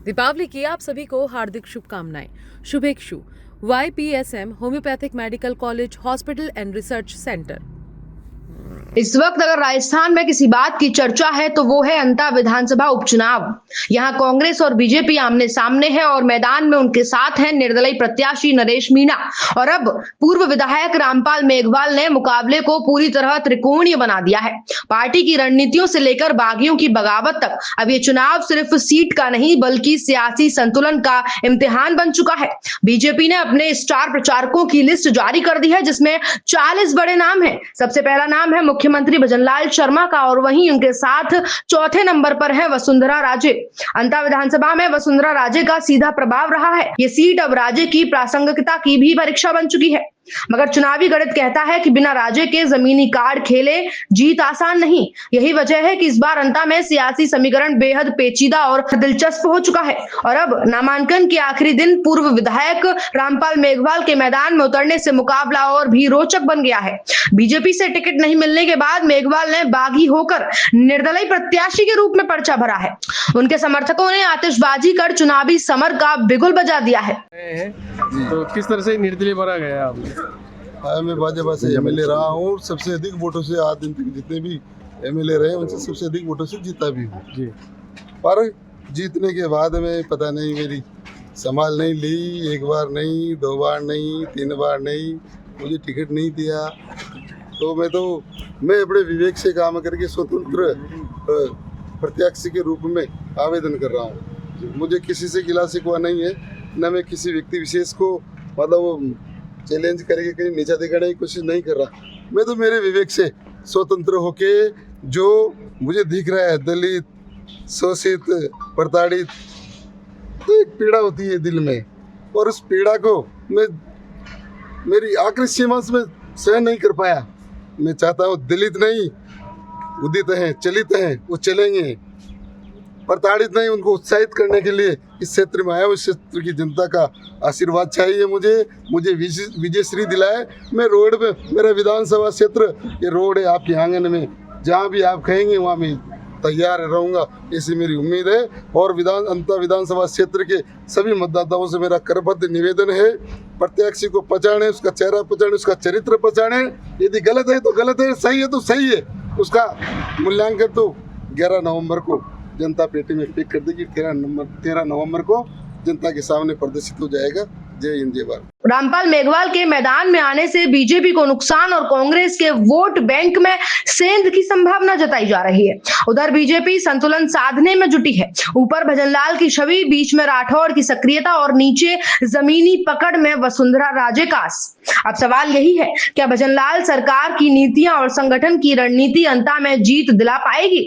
दीपावली की आप सभी को हार्दिक शुभकामनाएं। शुभेच्छु YPSM homeopathic medical college hospital and research centre. इस वक्त अगर राजस्थान में किसी बात की चर्चा है तो वो है अंता विधानसभा उपचुनाव। यहां कांग्रेस और बीजेपी आमने सामने है और मैदान में उनके साथ हैं निर्दलीय प्रत्याशी नरेश मीणा और अब पूर्व विधायक रामपाल मेघवाल ने मुकाबले को पूरी तरह त्रिकोणीय बना दिया है। पार्टी की रणनीतियों से लेकर बागियों की बगावत तक अब ये चुनाव सिर्फ सीट का नहीं बल्कि सियासी संतुलन का इम्तिहान बन चुका है। बीजेपी ने अपने स्टार प्रचारकों की लिस्ट जारी कर दी है जिसमें 40 बड़े नाम हैं। सबसे पहला नाम है मुख्यमंत्री भजनलाल शर्मा का और वहीं उनके साथ चौथे नंबर पर है वसुंधरा राजे। अंता विधानसभा में वसुंधरा राजे का सीधा प्रभाव रहा है। ये सीट अब राजे की प्रासंगिकता की भी परीक्षा बन चुकी है, मगर चुनावी गणित कहता है कि बिना राजे के जमीनी कार्ड खेले जीत आसान नहीं। यही वजह है कि इस बार अंता में सियासी समीकरण बेहद पेचीदा और दिलचस्प हो चुका है और अब नामांकन के आखिरी दिन पूर्व विधायक रामपाल मेघवाल के मैदान में उतरने से मुकाबला और भी रोचक बन गया है। बीजेपी से टिकट नहीं मिलने के बाद मेघवाल ने बागी होकर निर्दलीय प्रत्याशी के रूप में पर्चा भरा है। उनके समर्थकों ने आतिशबाजी कर चुनावी समर का बिगुल बजा दिया है। तो किस तरह से निर्दलीय भरा गया आपने? मैं भाजपा से एमएलए रहा हूँ। सबसे अधिक वोटों से आज दिन तक जितने भी एमएलए रहे उनसे सबसे अधिक वोटों से जीता भी हूँ जी। पर जीतने के बाद में पता नहीं मेरी संभाल नहीं ली। एक बार नहीं, दो बार नहीं, तीन बार नहीं, मुझे टिकट नहीं दिया। तो मैं अपने विवेक से काम करके स्वतंत्र प्रत्याशी के रूप में आवेदन कर रहा हूँ। मुझे किसी से गिला शिकवा नहीं है, न मैं किसी व्यक्ति विशेष को मतलब चैलेंज करके कहीं नीचा दिखाने की कोशिश नहीं कर रहा। मैं तो मेरे विवेक से स्वतंत्र होके जो मुझे दिख रहा है दलित, शोषित, प्रताड़ित, तो एक पीड़ा होती है दिल में और उस पीड़ा को मैं मेरी आखिरी सीमा में सहन नहीं कर पाया। मैं चाहता हूँ दलित नहीं उदित हैं, चलित हैं, वो चलेंगे। प्रताड़ित नहीं, उनको उत्साहित करने के लिए इस क्षेत्र में आया हूँ। इस क्षेत्र की जनता का आशीर्वाद चाहिए मुझे विजयश्री दिलाए। मैं रोड पे, मेरा विधानसभा क्षेत्र ये रोड है आपके आंगन में, जहाँ भी आप कहेंगे वहाँ मैं तैयार रहूँगा, ऐसी मेरी उम्मीद है। और अंता विधानसभा क्षेत्र के सभी मतदाताओं से मेरा करबद्ध निवेदन है, प्रत्याशी को पहचाने, उसका चेहरा पहचाने, उसका चरित्र पहचाने। यदि गलत है तो गलत है, सही है तो सही है। उसका मूल्यांकन तो 11 नवंबर को जनता पेटी में पिक कर देगी। 13 नवंबर को जनता के सामने प्रदर्शित हो जाएगा। जय हिंद, जय भारत। रामपाल मेघवाल के मैदान में आने से बीजेपी को नुकसान और कांग्रेस के वोट बैंक में सेंध की संभावना जताई जा रही है। उधर बीजेपी संतुलन साधने में जुटी है। ऊपर भजनलाल की छवि, बीच में राठौड़ की सक्रियता और नीचे जमीनी पकड़ में वसुंधरा राजे का। अब सवाल यही है, क्या भजनलाल सरकार की नीतियां और संगठन की रणनीति अंता में जीत दिला पाएगी?